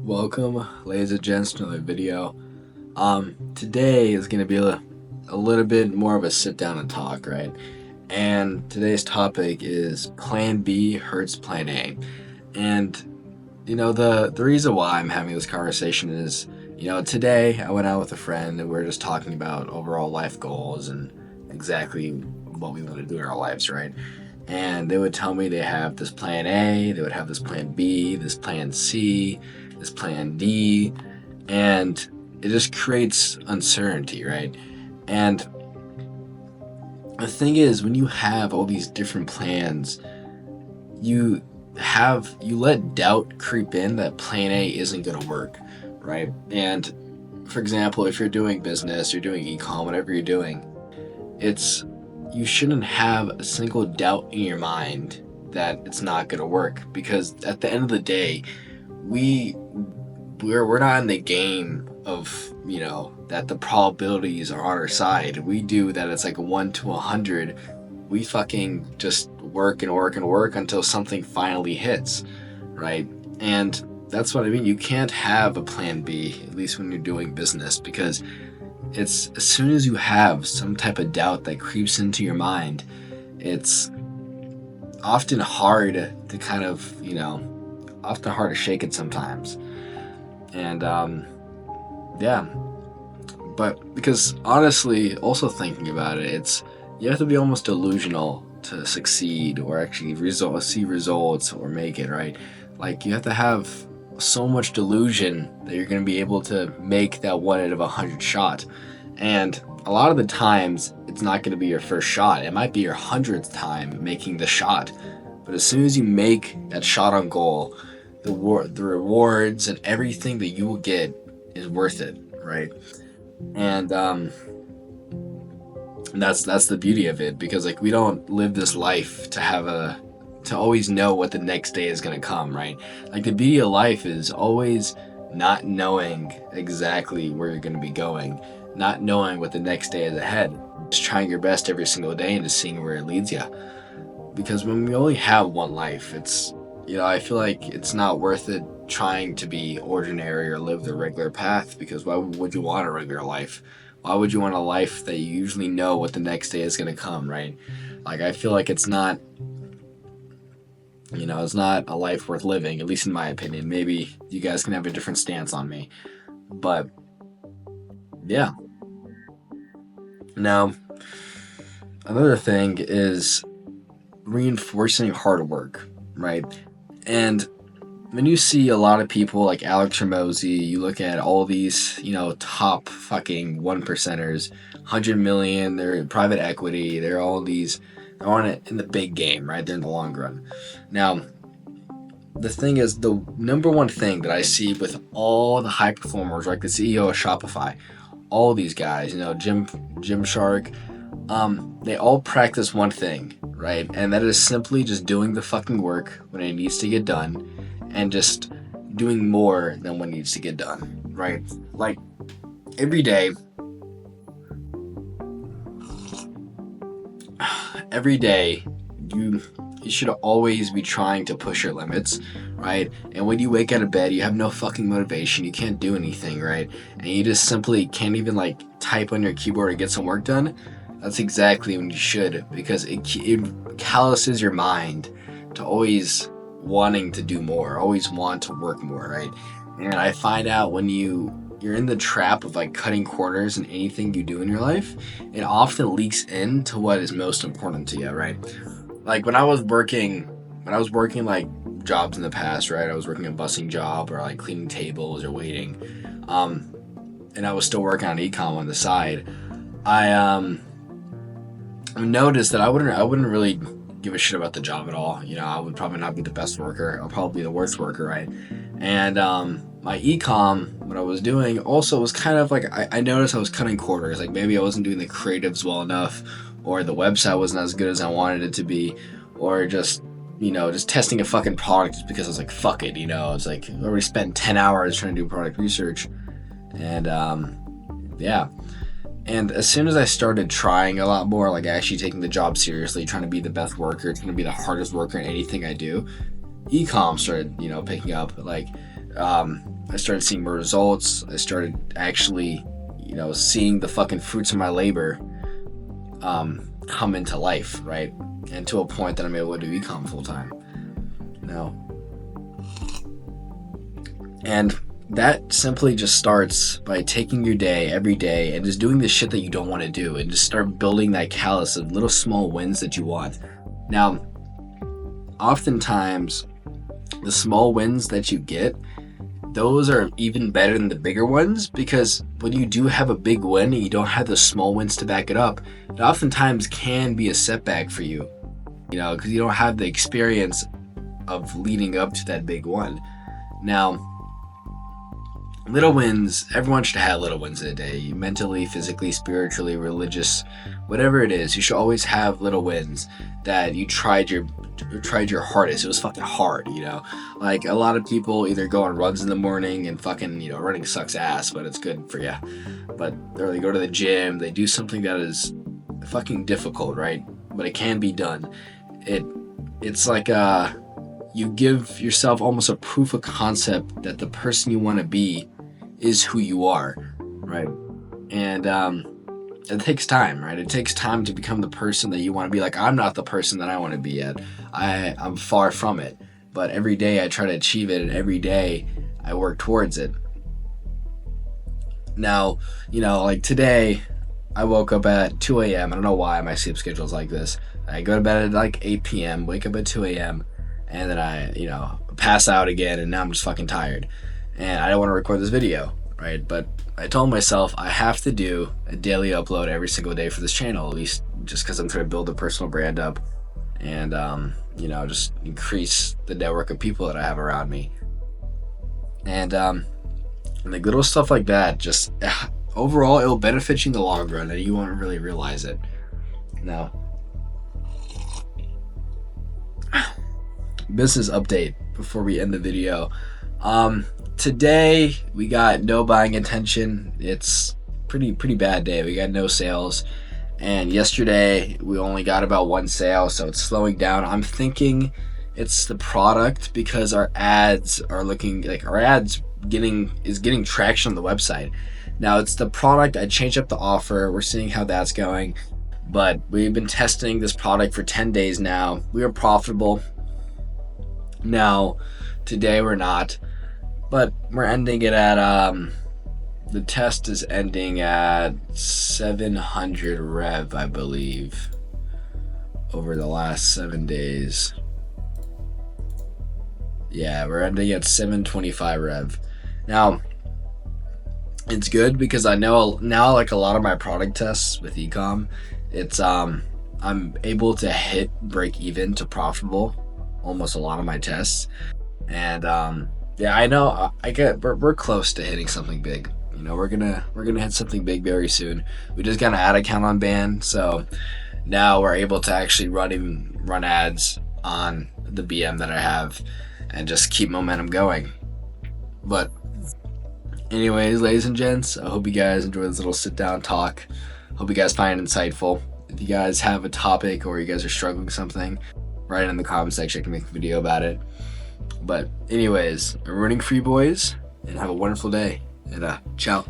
Welcome, ladies and gents, to another video. Today is gonna be a little bit more of a sit down and talk, right? And today's topic is Plan B hurts Plan A. And the reason why I'm having this conversation is, today I went out with a friend and we are just talking about overall life goals and exactly what we want to do in our lives, right? And they would tell me they have this plan A, they would have this plan B, this plan C, this plan D, and it just creates uncertainty, right? And the thing is, when you have all these different plans, you you let doubt creep in that plan A isn't going to work, right? And for example, if you're doing business, you're doing ecom, whatever you're doing, it's you shouldn't have a single doubt in your mind that it's not going to work, because at the end of the day, we're not in the game of that the probabilities are on our side. We do that. It's like 1 to 100. We fucking just work and work and work until something finally hits, right? And that's what I mean. You can't have a plan B, at least when you're doing business, because it's as soon as you have some type of doubt that creeps into your mind, it's often hard to kind of, often hard to shake it sometimes. And yeah, but because honestly, also thinking about it, it's you have to be almost delusional to succeed or actually see results or make it, right? Like, you have to have so much delusion that you're going to be able to make that 1 out of 100 shot. And a lot of the times, it's not going to be your first shot. It might be your 100th time making the shot. But as soon as you make that shot on goal, the rewards and everything that you will get is worth it, right? And that's the beauty of it, because like we don't live this life to always know what the next day is going to come, right? Like, the beauty of life is always not knowing exactly where you're going to be going, not knowing what the next day is ahead, just trying your best every single day and just seeing where it leads you. Because when we only have one life, it's I feel like it's not worth it trying to be ordinary or live the regular path, because why would you want a regular life? Why would you want a life that you usually know what the next day is going to come, right? Like, I feel like it's not it's not a life worth living, at least in my opinion. Maybe you guys can have a different stance on me. But yeah. Now, another thing is reinforcing hard work, right? And when you see a lot of people like Alex Ramosi, you look at all these, top fucking 1%ers, 100 million, they're in private equity, they're on it in the big game, right? They're in the long run. Now, the thing is, the number one thing that I see with all the high performers, like the CEO of Shopify, all these guys, Jim Shark, they all practice one thing, right? And that is simply just doing the fucking work when it needs to get done, and just doing more than what needs to get done, right? Like, every day you should always be trying to push your limits, right? And when you wake out of bed, you have no fucking motivation, you can't do anything, right? And you just simply can't even like type on your keyboard or get some work done. That's exactly when you should, because it calluses your mind to always wanting to do more, always want to work more, right? And I find out when you're in the trap of like cutting corners in anything you do in your life, it often leaks into what is most important to you, right? Like, when I was working like jobs in the past, right? I was working a busing job or like cleaning tables or waiting, and I was still working on ecom on the side. I noticed that I wouldn't really give a shit about the job at all. I would probably not be the best worker. I'll probably be the worst worker, right? And my ecom, what I was doing also was kind of like, I noticed I was cutting corners. Like, maybe I wasn't doing the creatives well enough, or the website wasn't as good as I wanted it to be, or just testing a fucking product just because I was like, fuck it, it's like I already spent 10 hours trying to do product research. And yeah. And as soon as I started trying a lot more, like actually taking the job seriously, trying to be the best worker, trying to be the hardest worker in anything I do, ecom started, picking up. Like, I started seeing more results. I started actually, seeing the fucking fruits of my labor come into life, right? And to a point that I'm able to do ecom full time. And that simply just starts by taking your day every day and just doing the shit that you don't want to do, and just start building that callus of little small wins that you want. Now, oftentimes, the small wins that you get, those are even better than the bigger ones, because when you do have a big win and you don't have the small wins to back it up, it oftentimes can be a setback for you, because you don't have the experience of leading up to that big one. Now, little wins, everyone should have little wins in a day. Mentally, physically, spiritually, religious, whatever it is, you should always have little wins that you tried your hardest. It was fucking hard, Like, a lot of people either go on runs in the morning and fucking, running sucks ass, but it's good for you. But they go to the gym, they do something that is fucking difficult, right? But it can be done. It's like you give yourself almost a proof of concept that the person you want to be is who you are, right? And it takes time, right? It takes time to become the person that you want to be. Like, I'm not the person that I want to be yet. I'm far from it. But every day I try to achieve it, and every day I work towards it. Now, like today, I woke up at 2 a.m. I don't know why my sleep schedule is like this. I go to bed at like 8 p.m., wake up at 2 a.m., and then I, pass out again, and now I'm just fucking tired. And I don't want to record this video, right? But I told myself I have to do a daily upload every single day for this channel, at least just because I'm trying to build a personal brand up and, just increase the network of people that I have around me. And like little stuff like that, just overall, it'll benefit you in the long run, and you won't really realize it. Now, business update before we end the video. Today we got no buying intention. It's pretty bad day. We got no sales, and yesterday we only got about one sale, so it's slowing down. I'm thinking it's the product, because our ads are looking like getting traction on the website. Now, it's the product. I changed up the offer. We're seeing how that's going, but we've been testing this product for 10 days now. We are profitable. Now, today we're not, but we're ending it at, the test is ending at 700 rev, I believe, over the last 7 days. Yeah, we're ending at 725 rev. Now, it's good because I know now, like a lot of my product tests with Ecom, it's, I'm able to hit break even to profitable almost a lot of my tests. And yeah, I know we're close to hitting something big. We're gonna hit something big very soon. We just got an ad account on band, so now we're able to actually run ads on the BM that I have and just keep momentum going. But anyways, ladies and gents, I hope you guys enjoy this little sit down talk. Hope you guys find it insightful. If you guys have a topic or you guys are struggling with something, write it in the comment section. I can make a video about it. But anyways, I'm rooting for you boys, and have a wonderful day. And ciao.